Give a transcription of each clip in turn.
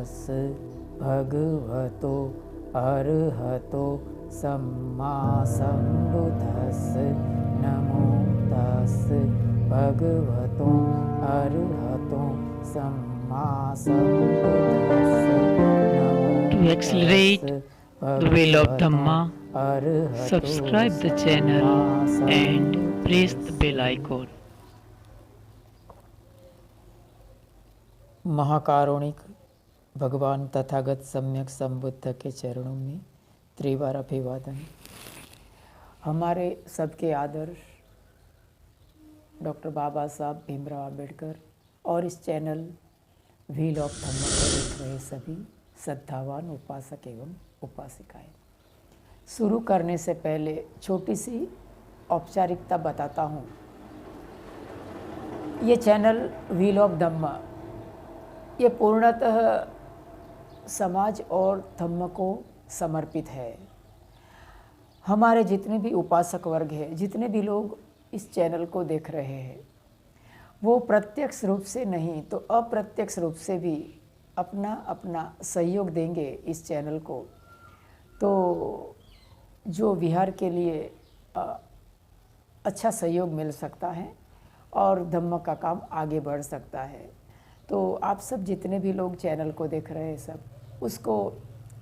तस् भगवतो अरहतो सम्मा सम्बुद्धस्स नमो तस् भगवतो अरहतो सम्मा सम्बुद्धस्स To accelerate the wheel of Dhamma, subscribe the channel and press the bell icon. महाकारुणिक भगवान तथागत सम्यक संबुद्ध के चरणों में त्रिवार अभिवादन। हमारे सबके आदर्श डॉक्टर बाबा साहब भीमराव अंबेडकर और इस चैनल व्हील ऑफ धम्म को देख रहे सभी श्रद्धावान उपासक एवं उपासिकाएं, शुरू करने से पहले छोटी सी औपचारिकता बताता हूँ। ये चैनल व्हील ऑफ धम्म ये पूर्णतः समाज और धम्म को समर्पित है। हमारे जितने भी उपासक वर्ग हैं, जितने भी लोग इस चैनल को देख रहे हैं, वो प्रत्यक्ष रूप से नहीं तो अप्रत्यक्ष रूप से भी अपना अपना सहयोग देंगे इस चैनल को, तो जो विहार के लिए अच्छा सहयोग मिल सकता है और धम्म का काम आगे बढ़ सकता है। तो आप सब जितने भी लोग चैनल को देख रहे हैं, सब उसको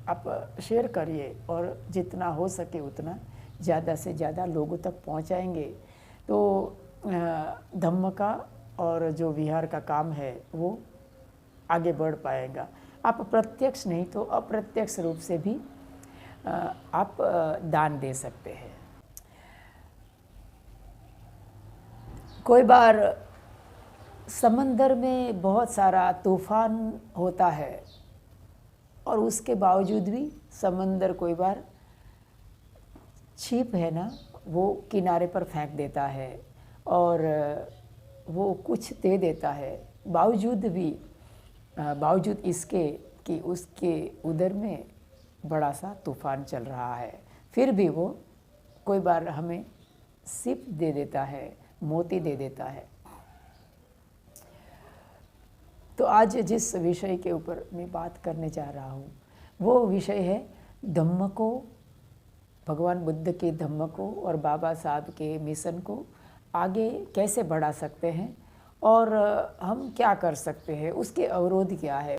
आप शेयर करिए और जितना हो सके उतना ज़्यादा से ज़्यादा लोगों तक पहुंचाएंगे तो धम्म का और जो विहार का काम है वो आगे बढ़ पाएगा। आप प्रत्यक्ष नहीं तो अप्रत्यक्ष रूप से भी आप दान दे सकते हैं। कोई बार समंदर में बहुत सारा तूफान होता है और उसके बावजूद भी समंदर कोई बार छिप है ना, वो किनारे पर फेंक देता है और वो कुछ दे देता है, बावजूद इसके कि उसके उधर में बड़ा सा तूफान चल रहा है, फिर भी वो कोई बार हमें सिप दे देता है, मोती दे देता है। तो आज जिस विषय के ऊपर मैं बात करने जा रहा हूँ वो विषय है धम्म को, भगवान बुद्ध के धम्म को और बाबा साहब के मिशन को आगे कैसे बढ़ा सकते हैं और हम क्या कर सकते हैं, उसके अवरोध क्या है।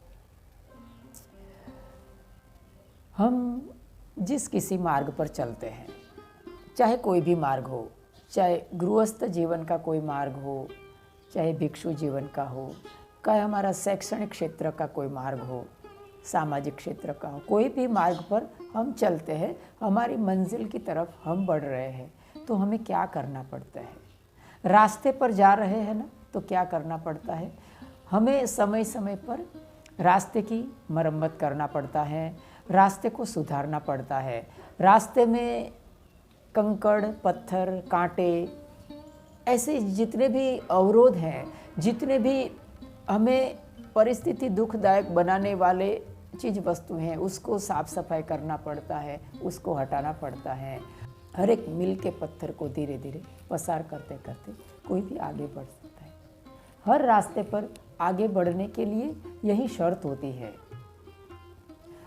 हम जिस किसी मार्ग पर चलते हैं, चाहे कोई भी मार्ग हो, चाहे गृहस्थ जीवन का कोई मार्ग हो, चाहे भिक्षु जीवन का हो, चाहे हमारा शैक्षणिक क्षेत्र का कोई मार्ग हो, सामाजिक क्षेत्र का हो, कोई भी मार्ग पर हम चलते हैं, हमारी मंजिल की तरफ हम बढ़ रहे हैं, तो हमें क्या करना पड़ता है। रास्ते पर जा रहे हैं ना, तो क्या करना पड़ता है, हमें समय समय पर रास्ते की मरम्मत करना पड़ता है, रास्ते को सुधारना पड़ता है। रास्ते में कंकड़, पत्थर, कांटे, ऐसे जितने भी अवरोध हैं, जितने भी हमें परिस्थिति दुखदायक बनाने वाले चीज़ वस्तु हैं, उसको साफ सफाई करना पड़ता है, उसको हटाना पड़ता है। हर एक मील के पत्थर को धीरे धीरे पसार करते करते कोई भी आगे बढ़ सकता है। हर रास्ते पर आगे बढ़ने के लिए यही शर्त होती है।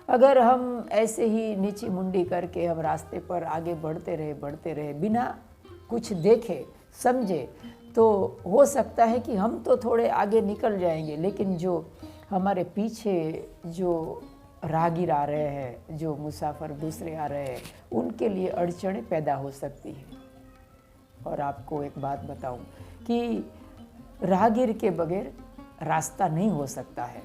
अगर हम ऐसे ही नीची मुंडी करके हम रास्ते पर आगे बढ़ते रहे बिना कुछ देखे समझे, तो हो सकता है कि हम तो थोड़े आगे निकल जाएंगे, लेकिन जो हमारे पीछे जो राहगीर आ रहे हैं, जो मुसाफिर दूसरे आ रहे हैं, उनके लिए अड़चनें पैदा हो सकती है। और आपको एक बात बताऊं कि राहगीर के बगैर रास्ता नहीं हो सकता है।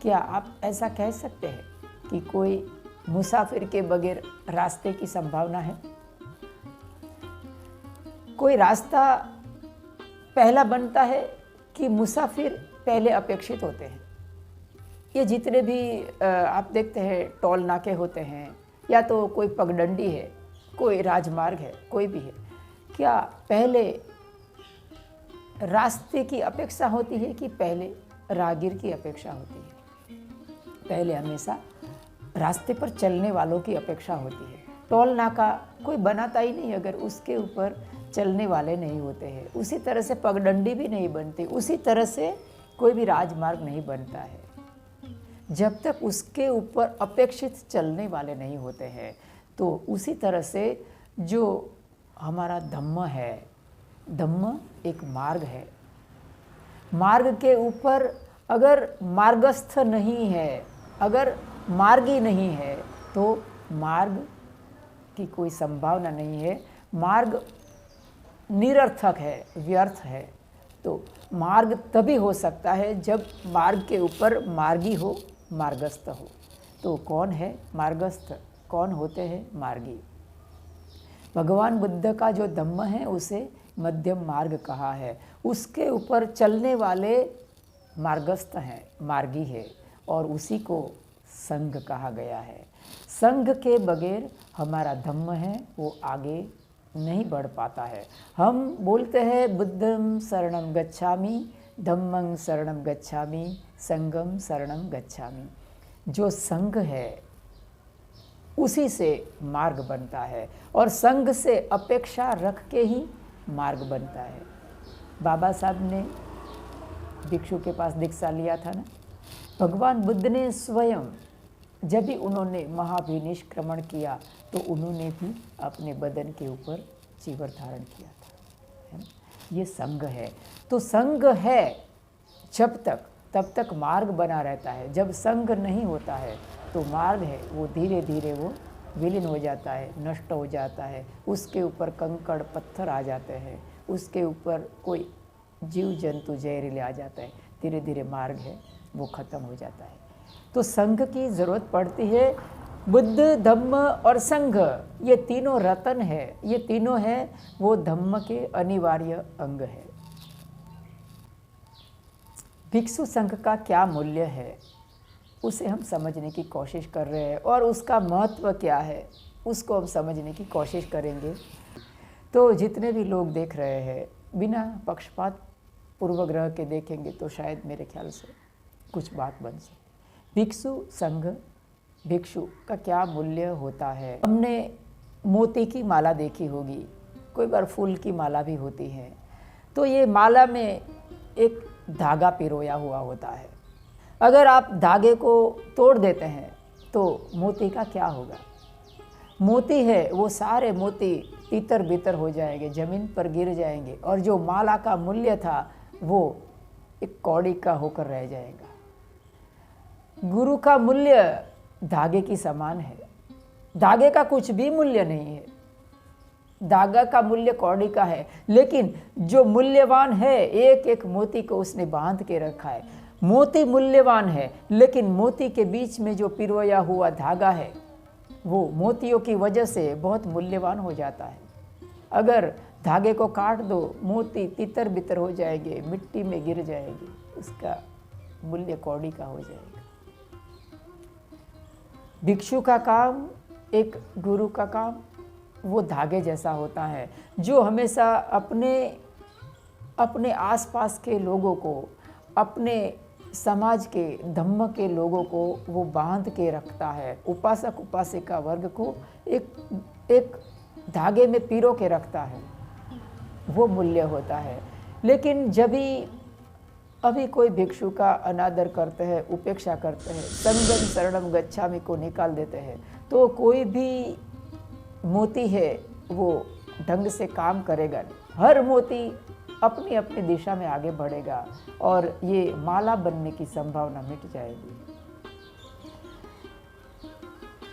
क्या आप ऐसा कह सकते हैं कि कोई मुसाफिर के बगैर रास्ते की संभावना है? कोई रास्ता पहला बनता है कि मुसाफिर पहले अपेक्षित होते हैं। ये जितने भी आप देखते हैं टोल नाके होते हैं, या तो कोई पगडंडी है, कोई राजमार्ग है, कोई भी है, क्या पहले रास्ते की अपेक्षा होती है कि पहले राहगीर की अपेक्षा होती है? पहले हमेशा रास्ते पर चलने वालों की अपेक्षा होती है। टोल नाका कोई बनाता ही नहीं अगर उसके ऊपर चलने वाले नहीं होते हैं। उसी तरह से पगडंडी भी नहीं बनती, उसी तरह से कोई भी राजमार्ग नहीं बनता है। जब तक उसके ऊपर अपेक्षित चलने वाले नहीं होते हैं। तो उसी तरह से जो हमारा धम्म है, धम्म एक मार्ग है, मार्ग के ऊपर अगर मार्गस्थ नहीं है, अगर मार्गी नहीं है तो मार्ग की कोई संभावना नहीं है, मार्ग निरर्थक है, व्यर्थ है। तो मार्ग तभी हो सकता है जब मार्ग के ऊपर मार्गी हो, मार्गस्थ हो। तो कौन है मार्गस्थ, कौन होते हैं मार्गी? भगवान बुद्ध का जो धम्म है उसे मध्यम मार्ग कहा है, उसके ऊपर चलने वाले मार्गस्थ हैं, मार्गी है, और उसी को संघ कहा गया है। संघ के बगैर हमारा धम्म है वो आगे नहीं बढ़ पाता है। हम बोलते हैं बुद्धं शरणं गच्छामि, धम्मं शरणं गच्छामि, संघं शरणं गच्छामि। जो संघ है उसी से मार्ग बनता है, और संघ से अपेक्षा रख के ही मार्ग बनता है। बाबा साहब ने भिक्षु के पास दीक्षा लिया था ना, भगवान बुद्ध ने स्वयं जब भी उन्होंने महाभिनिष्क्रमण किया तो उन्होंने भी अपने बदन के ऊपर चीवर धारण किया था, है ना? ये संघ है। तो संघ है जब तक, तब तक मार्ग बना रहता है। जब संघ नहीं होता है तो मार्ग है वो धीरे धीरे वो विलीन हो जाता है, नष्ट हो जाता है। उसके ऊपर कंकड़ पत्थर आ जाते हैं, उसके ऊपर कोई जीव जंतु जहरीले आ जाता है, धीरे धीरे मार्ग है वो खत्म हो जाता है। तो संघ की ज़रूरत पड़ती है। बुद्ध, धम्म और संघ, ये तीनों रतन है, ये तीनों है वो धम्म के अनिवार्य अंग है। भिक्षु संघ का क्या मूल्य है उसे हम समझने की कोशिश कर रहे हैं, और उसका महत्व क्या है उसको हम समझने की कोशिश करेंगे। तो जितने भी लोग देख रहे हैं बिना पक्षपात पूर्वग्रह के देखेंगे तो शायद मेरे ख्याल से कुछ बात बन सके। भिक्षु संघ, भिक्षु का क्या मूल्य होता है? हमने मोती की माला देखी होगी, कोई बार फूल की माला भी होती है। तो ये माला में एक धागा पिरोया हुआ होता है। अगर आप धागे को तोड़ देते हैं तो मोती का क्या होगा? मोती है वो सारे मोती तितर बितर हो जाएंगे, जमीन पर गिर जाएंगे, और जो माला का मूल्य था वो एक कौड़ी का होकर रह जाएगा। गुरु का मूल्य धागे की समान है, धागे का कुछ भी मूल्य नहीं है, धागा का मूल्य कौड़ी का है। लेकिन जो मूल्यवान है, एक एक मोती को उसने बांध के रखा है। मोती मूल्यवान है, लेकिन मोती के बीच में जो पिरोया हुआ धागा है वो मोतियों की वजह से बहुत मूल्यवान हो जाता है। अगर धागे को काट दो, मोती तितर बितर हो जाएंगे, मिट्टी में गिर जाएगी, उसका मूल्य कौड़ी का हो जाएगा। भिक्षु का काम, एक गुरु का काम वो धागे जैसा होता है, जो हमेशा अपने आसपास के लोगों को, अपने समाज के, धम्म के लोगों को वो बांध के रखता है। उपासक उपासिका वर्ग को एक धागे में पिरो के रखता है, वो मूल्य होता है। लेकिन जब भी अभी कोई भिक्षु का अनादर करते हैं, उपेक्षा करते हैं, संगम शरणम गच्छामि को निकाल देते हैं, तो कोई भी मोती है वो ढंग से काम करेगा नहीं। हर मोती अपनी अपनी दिशा में आगे बढ़ेगा और ये माला बनने की संभावना मिट जाएगी।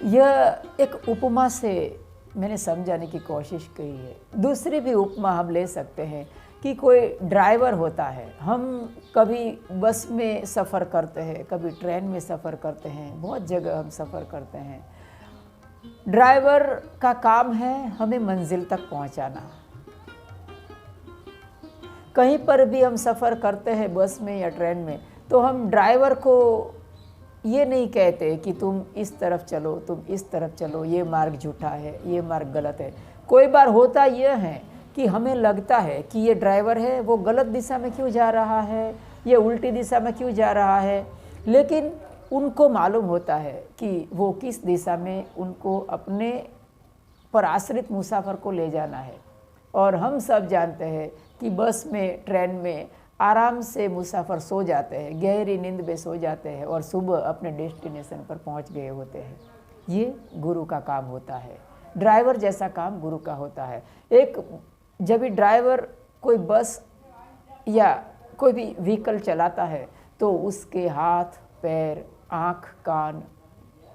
यह एक उपमा से मैंने समझाने की कोशिश की है। दूसरी भी उपमा हम ले सकते हैं कि कोई ड्राइवर होता है। हम कभी बस में सफ़र करते हैं, कभी ट्रेन में सफ़र करते हैं, बहुत जगह हम सफ़र करते हैं। ड्राइवर का काम है हमें मंजिल तक पहुंचाना। कहीं पर भी हम सफ़र करते हैं बस में या ट्रेन में, तो हम ड्राइवर को ये नहीं कहते कि तुम इस तरफ चलो, तुम इस तरफ चलो, ये मार्ग झूठा है, ये मार्ग गलत है। कोई बार होता यह है कि हमें लगता है कि ये ड्राइवर है वो गलत दिशा में क्यों जा रहा है, ये उल्टी दिशा में क्यों जा रहा है, लेकिन उनको मालूम होता है कि वो किस दिशा में उनको अपने पर आश्रित मुसाफिर को ले जाना है। और हम सब जानते हैं कि बस में, ट्रेन में आराम से मुसाफिर सो जाते हैं, गहरी नींद में सो जाते हैं और सुबह अपने डेस्टिनेशन पर पहुंच गए होते हैं। ये गुरु का काम होता है। ड्राइवर जैसा काम गुरु का होता है। एक जब भी ड्राइवर कोई बस या कोई भी व्हीकल चलाता है तो उसके हाथ, पैर, आँख, कान,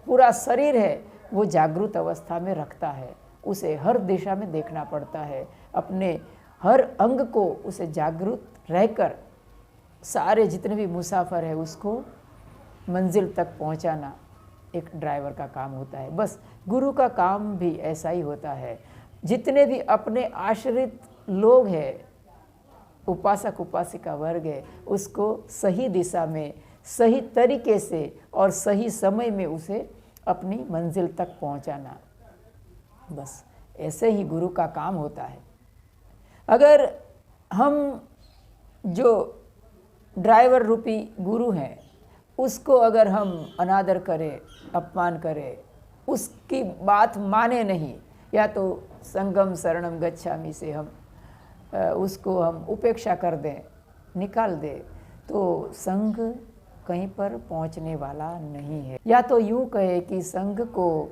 पूरा शरीर है वो जागृत अवस्था में रखता है। उसे हर दिशा में देखना पड़ता है, अपने हर अंग को उसे जागृत रहकर सारे जितने भी मुसाफिर है उसको मंजिल तक पहुंचाना एक ड्राइवर का काम होता है। बस गुरु का काम भी ऐसा ही होता है। जितने भी अपने आश्रित लोग हैं, उपासक उपासिका वर्ग है, उसको सही दिशा में, सही तरीके से और सही समय में उसे अपनी मंजिल तक पहुंचाना, बस ऐसे ही गुरु का काम होता है। अगर हम जो ड्राइवर रूपी गुरु हैं उसको अगर हम अनादर करें, अपमान करें, उसकी बात माने नहीं, या तो संगम शरणम गच्छामि से हम उसको हम उपेक्षा कर दें, निकाल दें, तो संघ कहीं पर पहुंचने वाला नहीं है। या तो यूँ कहे कि संघ को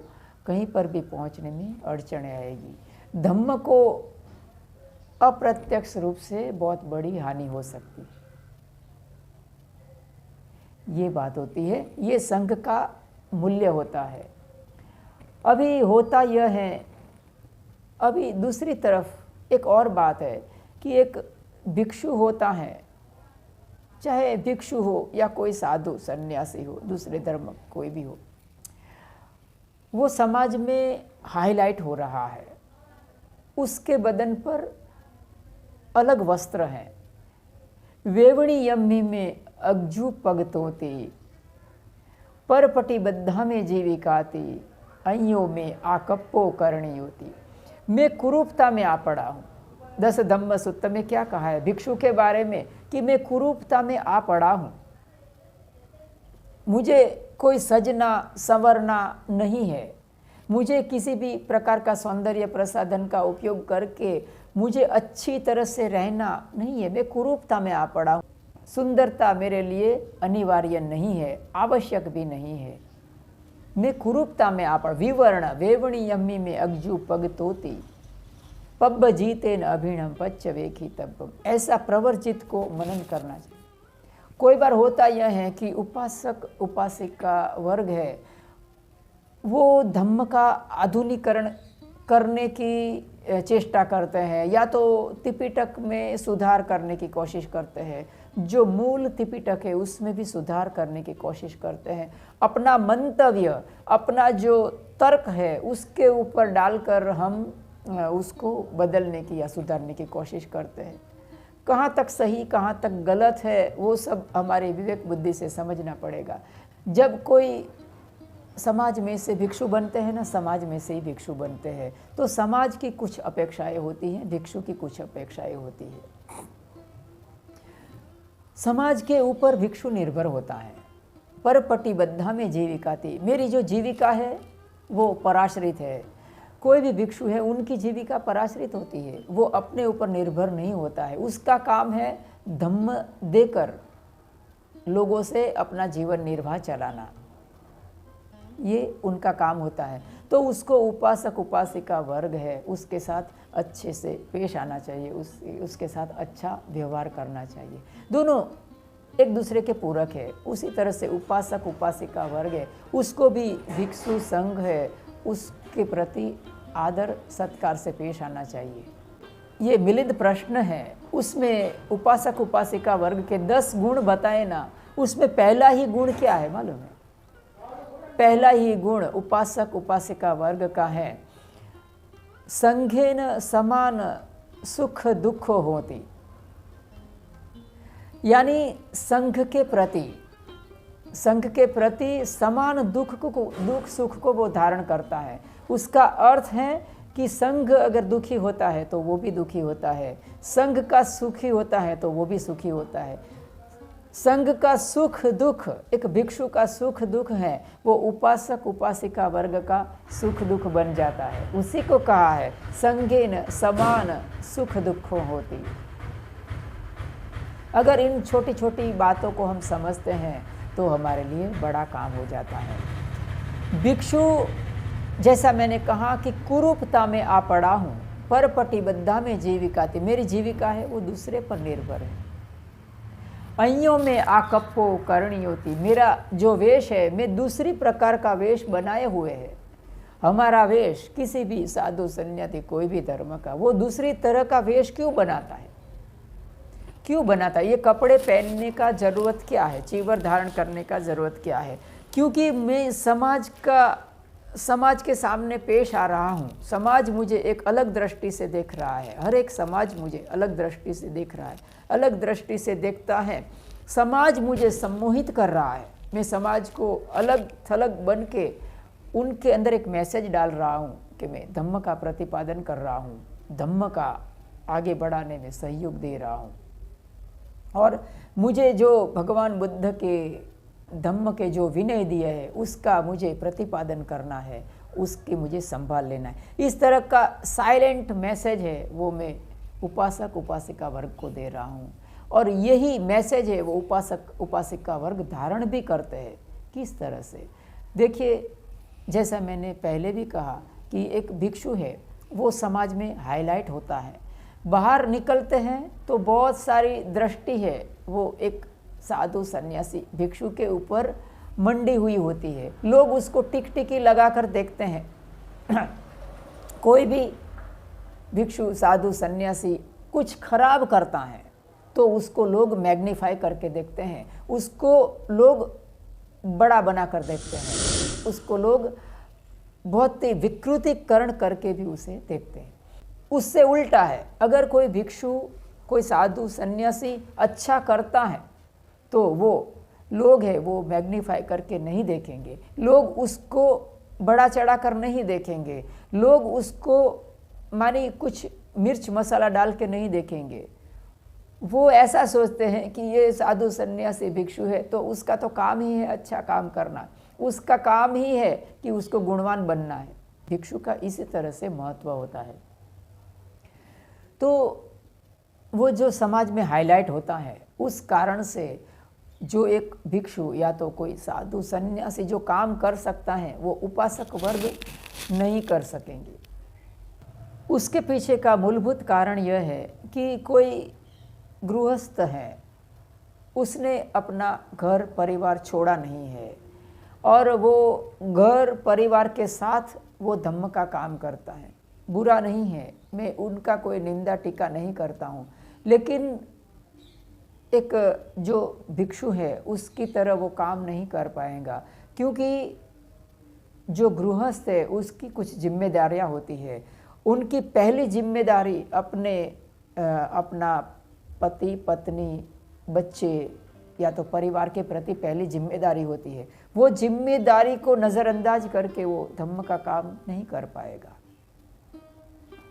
कहीं पर भी पहुंचने में अड़चन आएगी। धम्म को अप्रत्यक्ष रूप से बहुत बड़ी हानि हो सकती है। ये बात होती है, ये संघ का मूल्य होता है। अभी होता यह है, अभी दूसरी तरफ एक और बात है कि एक भिक्षु होता है, चाहे भिक्षु हो या कोई साधु सन्यासी हो, दूसरे धर्म कोई भी हो, वो समाज में हाईलाइट हो रहा है। उसके बदन पर अलग वस्त्र हैं। वेवणी यम्मी में अग्जू पगतोती, परपटी बद्धा में जीविकाती, अइयों में आकप्पो करणी होती। मैं कुरूपता में आ पड़ा हूँ। 10 धम्म सूत्र में क्या कहा है भिक्षु के बारे में कि मैं कुरूपता में आ पड़ा हूँ। मुझे कोई सजना संवरना नहीं है, मुझे किसी भी प्रकार का सौंदर्य प्रसाधन का उपयोग करके मुझे अच्छी तरह से रहना नहीं है। मैं कुरूपता में आ पड़ा हूँ। सुंदरता मेरे लिए अनिवार्य नहीं है, आवश्यक भी नहीं है। मैं कुरूपता में आ पड़ा। विवर्ण वेवणी यम्मी में अग्जू पगतोती, पब्ब जीते न अभिणम पच्च वेखी तब्बम। ऐसा प्रवर्जित को मनन करना चाहिए। कोई बार होता यह है कि उपासक उपासिका वर्ग है, वो धम्म का आधुनिकरण करने की चेष्टा करते हैं, या तो त्रिपिटक में सुधार करने की कोशिश करते हैं, जो मूल त्रिपिटक है उसमें भी सुधार करने की कोशिश करते हैं। अपना मंतव्य, अपना जो तर्क है उसके ऊपर डालकर हम उसको बदलने की या सुधारने की कोशिश करते हैं। कहाँ तक सही कहाँ तक गलत है वो सब हमारे विवेक बुद्धि से समझना पड़ेगा। जब कोई समाज में से भिक्षु बनते हैं ना, समाज में से ही भिक्षु बनते हैं, तो समाज की कुछ अपेक्षाएं होती हैं, भिक्षु की कुछ अपेक्षाएं होती है। समाज के ऊपर भिक्षु निर्भर होता है। परपटिबद्धा में जीविकाती, मेरी जो जीविका है वो पराश्रित है। कोई भी भिक्षु है उनकी जीविका पराश्रित होती है, वो अपने ऊपर निर्भर नहीं होता है। उसका काम है धम्म देकर लोगों से अपना जीवन निर्वाह चलाना, ये उनका काम होता है। तो उसको उपासक उपासिका वर्ग है उसके साथ अच्छे से पेश आना चाहिए, उसके साथ अच्छा व्यवहार करना चाहिए। दोनों एक दूसरे के पूरक है। उसी तरह से उपासक उपासिका वर्ग है, उसको भी भिक्षु संघ है उसके प्रति आदर सत्कार से पेश आना चाहिए। ये मिलिंद प्रश्न है, उसमें उपासक उपासिका वर्ग के 10 गुण बताए ना, उसमें पहला ही गुण क्या है मालूम है? पहला ही गुण उपासक उपासिका वर्ग का है, संघेन समान सुख दुख होती, यानी संघ के प्रति समान दुख सुख को वो धारण करता है। उसका अर्थ है कि संघ अगर दुखी होता है तो वो भी दुखी होता है, संघ का सुखी होता है तो वो भी सुखी होता है। संघ का सुख दुख, एक भिक्षु का सुख दुख है, वो उपासक उपासिका वर्ग का सुख दुख बन जाता है। उसी को कहा है संघेन समान सुख दुख होती। अगर इन छोटी छोटी बातों को हम समझते हैं तो हमारे लिए बड़ा काम हो जाता है। भिक्षु, जैसा मैंने कहा कि कुरूपता में आ पड़ा हूँ, पर पटिबद्धा में जीविका थी, मेरी जीविका है वो दूसरे पर निर्भर है। अइयों में आकप्पो करणी होती, मेरा जो वेश है मैं दूसरी प्रकार का वेश बनाए हुए है। हमारा वेश किसी भी साधु सन्यासी कोई भी धर्म का, वो दूसरी तरह का वेश क्यों बनाता है? क्यों बनाता है? ये कपड़े पहनने का ज़रूरत क्या है? चीवर धारण करने का ज़रूरत क्या है? क्योंकि मैं समाज के सामने पेश आ रहा हूँ। समाज मुझे एक अलग दृष्टि से देख रहा है। हर एक समाज मुझे अलग दृष्टि से देख रहा है, अलग दृष्टि से देखता है। समाज मुझे सम्मोहित कर रहा है। मैं समाज को अलग थलग बन के उनके अंदर एक मैसेज डाल रहा हूँ कि मैं धम्म का प्रतिपादन कर रहा हूँ, धम्म का आगे बढ़ाने में सहयोग दे रहा हूँ। और मुझे जो भगवान बुद्ध के धम्म के जो विनय दिए है उसका मुझे प्रतिपादन करना है, उसके मुझे संभाल लेना है। इस तरह का साइलेंट मैसेज है वो मैं उपासक उपासिका वर्ग को दे रहा हूँ। और यही मैसेज है वो उपासक उपासिका वर्ग धारण भी करते हैं। किस तरह से? देखिए, जैसा मैंने पहले भी कहा कि एक भिक्षु है वो समाज में हाईलाइट होता है। बाहर निकलते हैं तो बहुत सारी दृष्टि है वो एक साधु सन्यासी भिक्षु के ऊपर मंडी हुई होती है। लोग उसको टिकटिकी लगा कर देखते हैं। कोई भी भिक्षु साधु सन्यासी कुछ खराब करता है तो उसको लोग मैग्नीफाई करके देखते हैं, उसको लोग बड़ा बना कर देखते हैं, उसको लोग बहुत ही विकृतीकरण करके भी उसे देखते हैं। उससे उल्टा है, अगर कोई भिक्षु कोई साधु सन्यासी अच्छा करता है तो वो लोग है वो मैग्नीफाई करके नहीं देखेंगे, लोग उसको बड़ा चढ़ा कर नहीं देखेंगे, लोग उसको मानी कुछ मिर्च मसाला डाल के नहीं देखेंगे। वो ऐसा सोचते हैं कि ये साधु सन्यासी भिक्षु है तो उसका तो काम ही है अच्छा काम करना, उसका काम ही है कि उसको गुणवान बनना है। भिक्षु का इसी तरह से महत्व होता है। तो वो जो समाज में हाईलाइट होता है उस कारण से जो एक भिक्षु या तो कोई साधु सन्यासी जो काम कर सकता है वो उपासक वर्ग नहीं कर सकेंगे। उसके पीछे का मूलभूत कारण यह है कि कोई गृहस्थ है, उसने अपना घर परिवार छोड़ा नहीं है और वो घर परिवार के साथ वो धम्म का काम करता है। बुरा नहीं है, मैं उनका कोई निंदा टीका नहीं करता हूँ, लेकिन एक जो भिक्षु है उसकी तरह वो काम नहीं कर पाएगा, क्योंकि जो गृहस्थ है उसकी कुछ जिम्मेदारियाँ होती है। उनकी पहली जिम्मेदारी अपना पति पत्नी बच्चे या तो परिवार के प्रति पहली जिम्मेदारी होती है। वो जिम्मेदारी को नज़रअंदाज करके वो धम्म का काम नहीं कर पाएगा।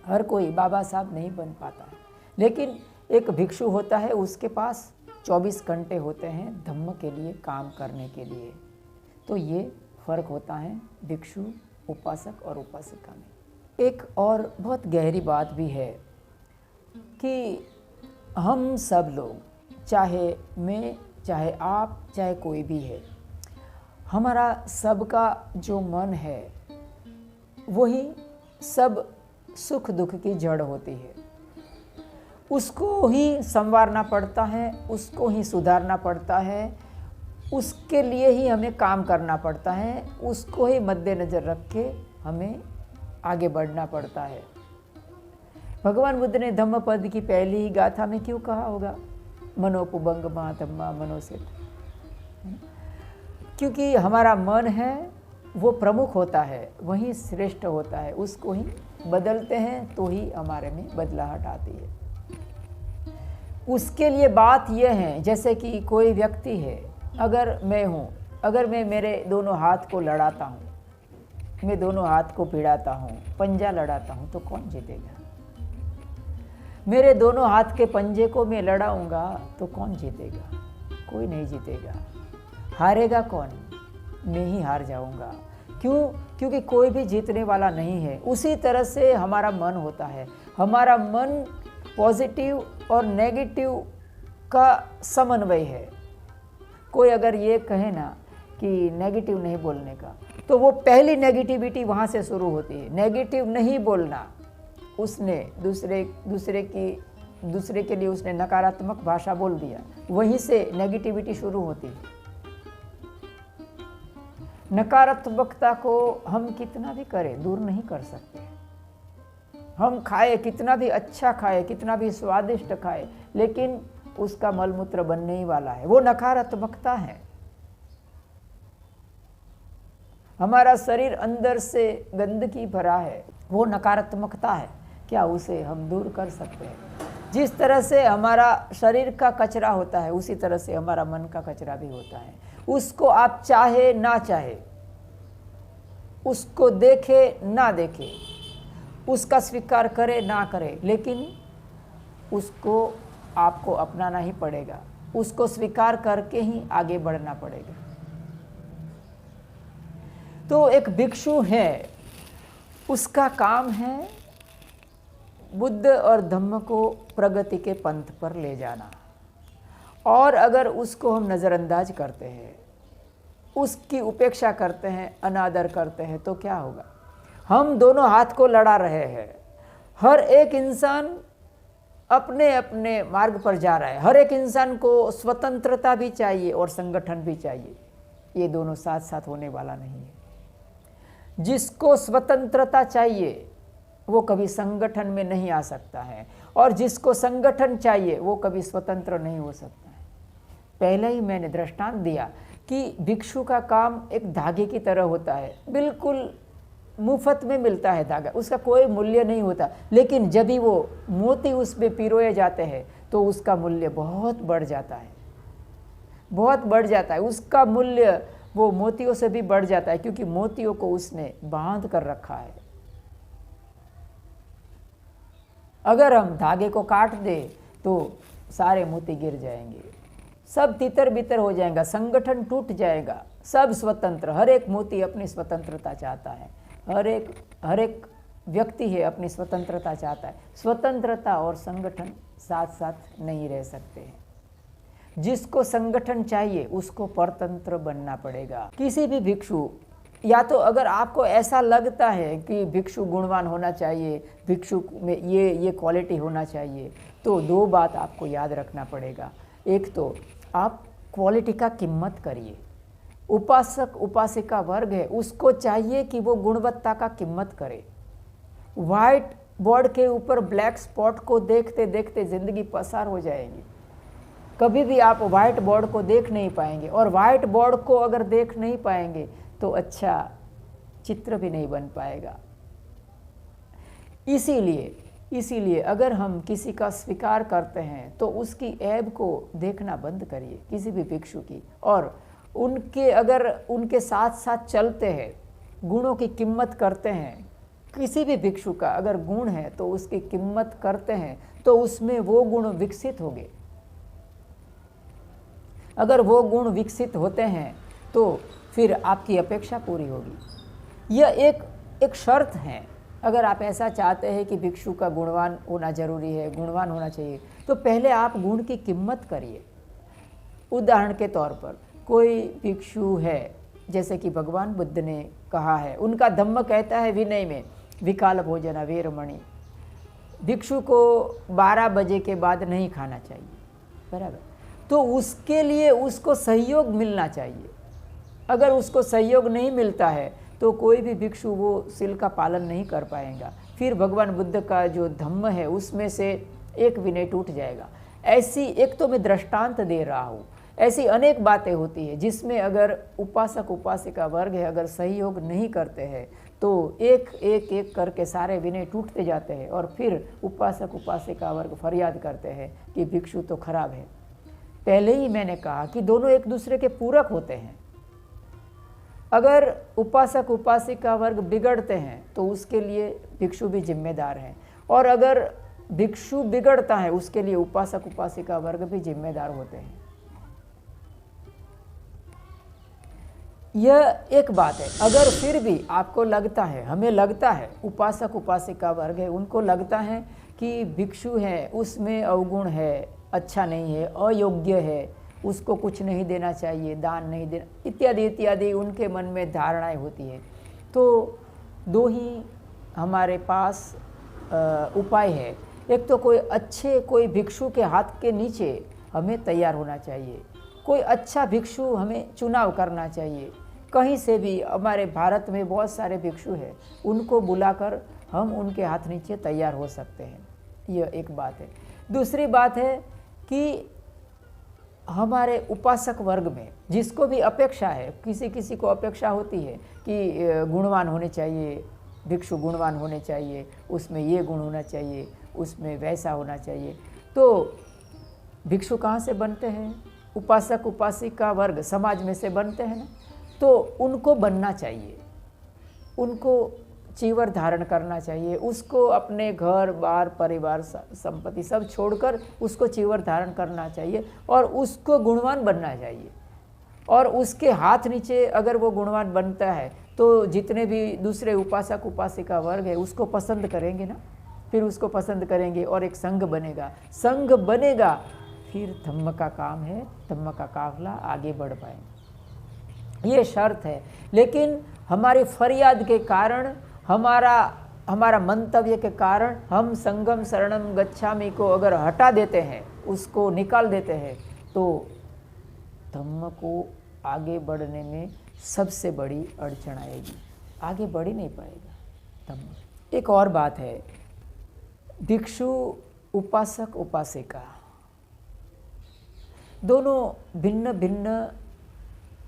हर कोई बाबा साहब नहीं बन पाता है, लेकिन एक भिक्षु होता है उसके पास 24 घंटे होते हैं धम्म के लिए काम करने के लिए। तो ये फर्क होता है भिक्षु उपासक और उपासिका में। एक और बहुत गहरी बात भी है कि हम सब लोग, चाहे मैं चाहे आप चाहे कोई भी है, हमारा सबका जो मन है वही सब सुख दुख की जड़ होती है। उसको ही संवारना पड़ता है, उसको ही सुधारना पड़ता है, उसके लिए ही हमें काम करना पड़ता है, उसको ही मद्देनज़र रख के हमें आगे बढ़ना पड़ता है। भगवान बुद्ध ने धम्म पद की पहली ही गाथा में क्यों कहा होगा मनोपुबंग मा धम्मा मनोसित? क्योंकि हमारा मन है वो प्रमुख होता है, वही श्रेष्ठ होता है, उसको ही बदलते हैं तो ही हमारे में बदलाहट आती है। उसके लिए बात यह है, जैसे कि कोई व्यक्ति है, अगर मैं हूँ, अगर मैं मेरे दोनों हाथ को लड़ाता हूँ, मैं दोनों हाथ को भिड़ाता हूँ, पंजा लड़ाता हूँ, तो कौन जीतेगा? मेरे दोनों हाथ के पंजे को मैं लड़ाऊंगा तो कौन जीतेगा? कोई नहीं जीतेगा। हारेगा कौन? मैं ही हार जाऊंगा। क्यों? क्योंकि कोई भी जीतने वाला नहीं है। उसी तरह से हमारा मन होता है। हमारा मन पॉजिटिव और नेगेटिव का समन्वय है। कोई अगर ये कहे ना कि नेगेटिव नहीं बोलने का, तो वो पहली नेगेटिविटी वहाँ से शुरू होती है। नेगेटिव नहीं बोलना, उसने दूसरे के लिए उसने नकारात्मक भाषा बोल दिया, वहीं से नेगेटिविटी शुरू होती है। नकारात्मकता को हम कितना भी करें दूर नहीं कर सकते। हम खाए कितना भी अच्छा खाए, कितना भी स्वादिष्ट खाए, लेकिन उसका मलमूत्र बनने ही वाला है, वो नकारात्मकता है। हमारा शरीर अंदर से गंदगी भरा है, वो नकारात्मकता है। क्या उसे हम दूर कर सकते हैं? जिस तरह से हमारा शरीर का कचरा होता है, उसी तरह से हमारा मन का कचरा भी होता है। उसको आप चाहे ना चाहे, उसको देखे ना देखे, उसका स्वीकार करे ना करे, लेकिन उसको आपको अपनाना ही पड़ेगा। उसको स्वीकार करके ही आगे बढ़ना पड़ेगा। तो एक भिक्षु है, उसका काम है बुद्ध और धम्म को प्रगति के पंथ पर ले जाना। और अगर उसको हम नज़रअंदाज करते हैं, उसकी उपेक्षा करते हैं, अनादर करते हैं, तो क्या होगा? हम दोनों हाथ को लड़ा रहे हैं। हर एक इंसान अपने अपने मार्ग पर जा रहा है। हर एक इंसान को स्वतंत्रता भी चाहिए और संगठन भी चाहिए। ये दोनों साथ साथ होने वाला नहीं है। जिसको स्वतंत्रता चाहिए वो कभी संगठन में नहीं आ सकता है, और जिसको संगठन चाहिए वो कभी स्वतंत्र नहीं हो सकता है। पहले ही मैंने दृष्टांत दिया कि भिक्षु का काम एक धागे की तरह होता है। बिल्कुल मुफ्त में मिलता है धागा, उसका कोई मूल्य नहीं होता। लेकिन जब भी वो मोती उसमें पिरोए जाते हैं तो उसका मूल्य बहुत बढ़ जाता है, बहुत बढ़ जाता है। उसका मूल्य वो मोतियों से भी बढ़ जाता है, क्योंकि मोतियों को उसने बांध कर रखा है। अगर हम धागे को काट दें तो सारे मोती गिर जाएंगे, सब तितर बितर हो जाएगा, संगठन टूट जाएगा, सब स्वतंत्र। हर एक मोती अपनी स्वतंत्रता चाहता है, हर एक व्यक्ति है अपनी स्वतंत्रता चाहता है। स्वतंत्रता और संगठन साथ साथ नहीं रह सकते हैं। जिसको संगठन चाहिए उसको परतंत्र बनना पड़ेगा। किसी भी भिक्षु, या तो अगर आपको ऐसा लगता है कि भिक्षु गुणवान होना चाहिए, भिक्षु में ये क्वालिटी होना चाहिए, तो दो बात आपको याद रखना पड़ेगा। एक तो आप क्वालिटी का कीमत करिए। उपासक उपासिका वर्ग है, उसको चाहिए कि वो गुणवत्ता का कीमत करे। वाइट बोर्ड के ऊपर ब्लैक स्पॉट को देखते देखते जिंदगी पसार हो जाएगी। कभी भी आप वाइट बोर्ड को देख नहीं पाएंगे, और वाइट बोर्ड को अगर देख नहीं पाएंगे तो अच्छा चित्र भी नहीं बन पाएगा। इसीलिए अगर हम किसी का स्वीकार करते हैं तो उसकी ऐब को देखना बंद करिए, किसी भी भिक्षु की। और अगर उनके साथ साथ चलते हैं, गुणों की कीमत करते हैं। किसी भी भिक्षु का अगर गुण है तो उसकी कीमत करते हैं, तो उसमें वो गुण विकसित होंगे। अगर वो गुण विकसित होते हैं तो फिर आपकी अपेक्षा पूरी होगी। यह एक शर्त है। अगर आप ऐसा चाहते हैं कि भिक्षु का गुणवान होना जरूरी है, गुणवान होना चाहिए, तो पहले आप गुण की कीमत करिए। उदाहरण के तौर पर कोई भिक्षु है, जैसे कि भगवान बुद्ध ने कहा है, उनका धम्म कहता है विनय में, विकाल भोजन वीरमणि, भिक्षु को 12 बजे के बाद नहीं खाना चाहिए, बराबर। तो उसके लिए उसको सहयोग मिलना चाहिए। अगर उसको सहयोग नहीं मिलता है तो कोई भी भिक्षु वो सील का पालन नहीं कर पाएगा। फिर भगवान बुद्ध का जो धम्म है उसमें से एक विनय टूट जाएगा। ऐसी एक तो मैं दृष्टांत दे रहा हूँ, ऐसी अनेक बातें होती है जिसमें अगर उपासक उपासिका वर्ग है, अगर सहयोग नहीं करते हैं तो एक करके सारे विनय टूटते जाते हैं, और फिर उपासक उपासिका वर्ग फरियाद करते हैं कि भिक्षु तो खराब है। पहले ही मैंने कहा कि दोनों एक दूसरे के पूरक होते हैं। अगर उपासक उपासिका वर्ग बिगड़ते हैं तो उसके लिए भिक्षु भी जिम्मेदार है, और अगर भिक्षु बिगड़ता है उसके लिए उपासक उपासिका वर्ग भी जिम्मेदार होते हैं। यह एक बात है। अगर फिर भी आपको लगता है, हमें लगता है, उपासक उपासिका वर्ग है, उनको लगता है कि भिक्षु है उसमें अवगुण है, अच्छा नहीं है, अयोग्य है, उसको कुछ नहीं देना चाहिए, दान नहीं देना, इत्यादि इत्यादि उनके मन में धारणाएं होती है। तो दो ही हमारे पास उपाय है। एक तो कोई भिक्षु के हाथ के नीचे हमें तैयार होना चाहिए, कोई अच्छा भिक्षु हमें चुनाव करना चाहिए। कहीं से भी, हमारे भारत में बहुत सारे भिक्षु हैं, उनको बुलाकर हम उनके हाथ नीचे तैयार हो सकते हैं। यह एक बात है। दूसरी बात है कि हमारे उपासक वर्ग में जिसको भी अपेक्षा है, किसी किसी को अपेक्षा होती है कि गुणवान होने चाहिए, भिक्षु गुणवान होने चाहिए, उसमें ये गुण होना चाहिए, उसमें वैसा होना चाहिए। तो भिक्षु कहाँ से बनते हैं? उपासक उपासिका वर्ग समाज में से बनते हैं ना। तो उनको बनना चाहिए, उनको चीवर धारण करना चाहिए, उसको अपने घर बार परिवार संपत्ति सब छोड़कर उसको चीवर धारण करना चाहिए और उसको गुणवान बनना चाहिए। और उसके हाथ नीचे अगर वो गुणवान बनता है तो जितने भी दूसरे उपासक उपासिका वर्ग है उसको पसंद करेंगे ना, फिर उसको पसंद करेंगे और एक संघ बनेगा। संघ बनेगा, फिर धम्म का काम है, धम्म का काफिला आगे बढ़ पाएंगे। ये शर्त है। लेकिन हमारी फरियाद के कारण, हमारा मंतव्य के कारण हम संगम शरणम गच्छामि को अगर हटा देते हैं, उसको निकाल देते हैं, तो धम्म को आगे बढ़ने में सबसे बड़ी अड़चन आएगी, आगे बढ़ ही नहीं पाएगा धम्म। एक और बात है, भिक्षु उपासक उपासिका दोनों भिन्न भिन्न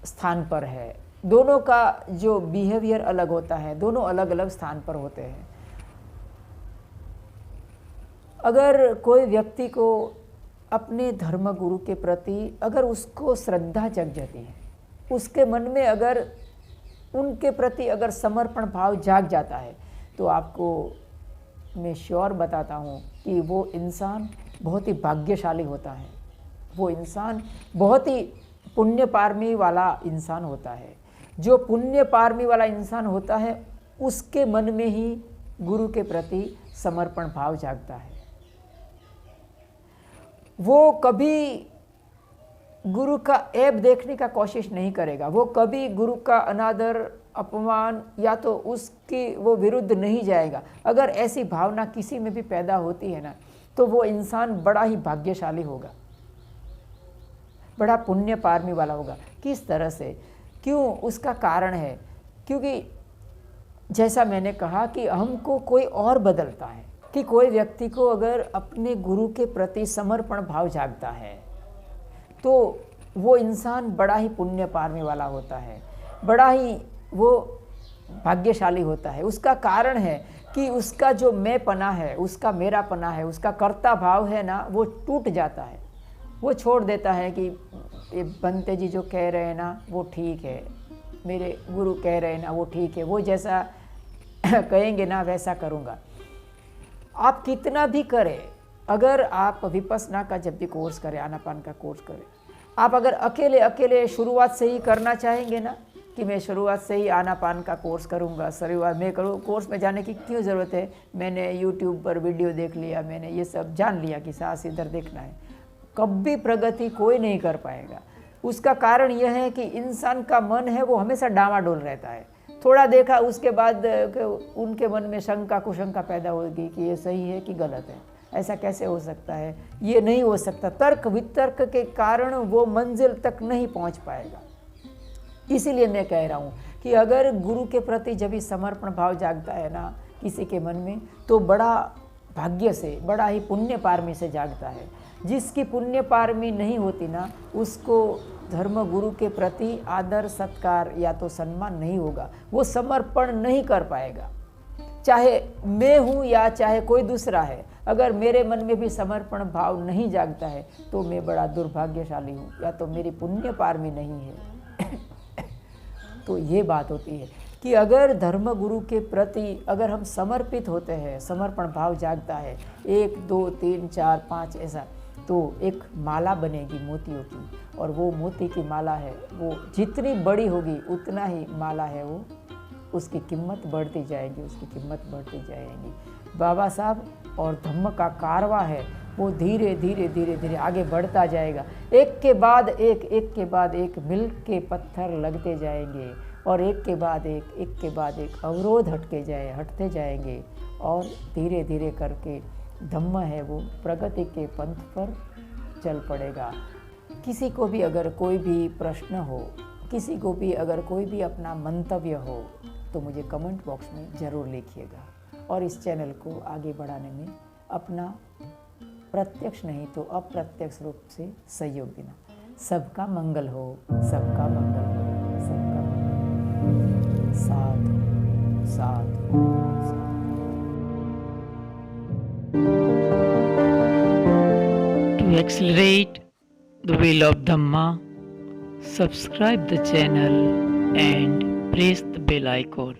स्थान पर है, दोनों का जो बिहेवियर अलग होता है, दोनों अलग अलग स्थान पर होते हैं। अगर कोई व्यक्ति को अपने धर्म गुरु के प्रति अगर उसको श्रद्धा जग जाती है, उसके मन में अगर उनके प्रति अगर समर्पण भाव जाग जाता है, तो आपको मैं श्योर बताता हूँ कि वो इंसान बहुत ही भाग्यशाली होता है, वो इंसान बहुत ही पुण्य पारमी वाला इंसान होता है। जो पुण्य पारमी वाला इंसान होता है उसके मन में ही गुरु के प्रति समर्पण भाव जागता है। वो कभी गुरु का ऐब देखने का कोशिश नहीं करेगा, वो कभी गुरु का अनादर अपमान या तो उसकी वो विरुद्ध नहीं जाएगा। अगर ऐसी भावना किसी में भी पैदा होती है ना, तो वो इंसान बड़ा ही भाग्यशाली होगा, बड़ा पुण्य पारमी वाला होगा। किस तरह से? क्यों? उसका कारण है क्योंकि जैसा मैंने कहा कि हमको कोई और बदलता है कि कोई व्यक्ति को अगर अपने गुरु के प्रति समर्पण भाव जागता है तो वो इंसान बड़ा ही पुण्य पारमी वाला होता है, बड़ा ही वो भाग्यशाली होता है। उसका कारण है कि उसका जो मैं पना है, उसका मेरा पना है, उसका कर्ता भाव है ना, वो टूट जाता है। वो छोड़ देता है कि ये बनते जी जो कह रहे हैं ना वो ठीक है, मेरे गुरु कह रहे हैं ना वो ठीक है, वो जैसा कहेंगे ना वैसा करूँगा। आप कितना भी करें, अगर आप विपस्सना का जब भी कोर्स करें, आनापान का कोर्स करें, आप अगर अकेले शुरुआत से ही करना चाहेंगे ना कि मैं शुरुआत से ही आनापान का कोर्स करूँगा, शुरुआत में करूँ, कोर्स में जाने की क्यों ज़रूरत है? मैंने यूट्यूब पर वीडियो देख लिया, मैंने ये सब जान लिया कि सांस इधर देखना है। कभी प्रगति कोई नहीं कर पाएगा। उसका कारण यह है कि इंसान का मन है वो हमेशा डामाडोल रहता है। थोड़ा देखा उसके बाद उनके मन में शंका कुशंका पैदा होगी कि ये सही है कि गलत है, ऐसा कैसे हो सकता है, ये नहीं हो सकता। तर्क वितर्क के कारण वो मंजिल तक नहीं पहुंच पाएगा। इसीलिए मैं कह रहा हूँ कि अगर गुरु के प्रति जब भी समर्पण भाव जागता है ना किसी के मन में, तो बड़ा भाग्य से, बड़ा ही पुण्य पारमी से जागता है। जिसकी पुण्य पारमी नहीं होती ना, उसको धर्म गुरु के प्रति आदर सत्कार या तो सम्मान नहीं होगा, वो समर्पण नहीं कर पाएगा। चाहे मैं हूँ या चाहे कोई दूसरा है, अगर मेरे मन में भी समर्पण भाव नहीं जागता है तो मैं बड़ा दुर्भाग्यशाली हूँ या तो मेरी पुण्य पारमी नहीं है। तो ये बात होती है कि अगर धर्म गुरु के प्रति अगर हम समर्पित होते हैं, समर्पण भाव जागता है, 1 2 3 4 5 ऐसा, तो एक माला बनेगी मोतियों की, और वो मोती की माला है, वो जितनी बड़ी होगी उतना ही माला है वो, उसकी कीमत बढ़ती जाएगी, उसकी कीमत बढ़ती जाएगी। बाबा साहब और धम्म का कारवा है वो धीरे धीरे धीरे धीरे आगे बढ़ता जाएगा। एक के बाद एक मिल के पत्थर लगते जाएंगे और एक के बाद एक अवरोध हटते जाएंगे और धीरे धीरे करके धम्म है वो प्रगति के पंथ पर चल पड़ेगा। किसी को भी अगर कोई भी प्रश्न हो, किसी को भी अगर कोई भी अपना मंतव्य हो तो मुझे कमेंट बॉक्स में ज़रूर लिखिएगा और इस चैनल को आगे बढ़ाने में अपना प्रत्यक्ष नहीं तो अप्रत्यक्ष रूप से सहयोग देना। सबका मंगल हो, सबका मंगल हो, सबका मंगल हो। साधु साधु साधु। To accelerate the wheel of Dhamma, subscribe the channel and press the bell icon.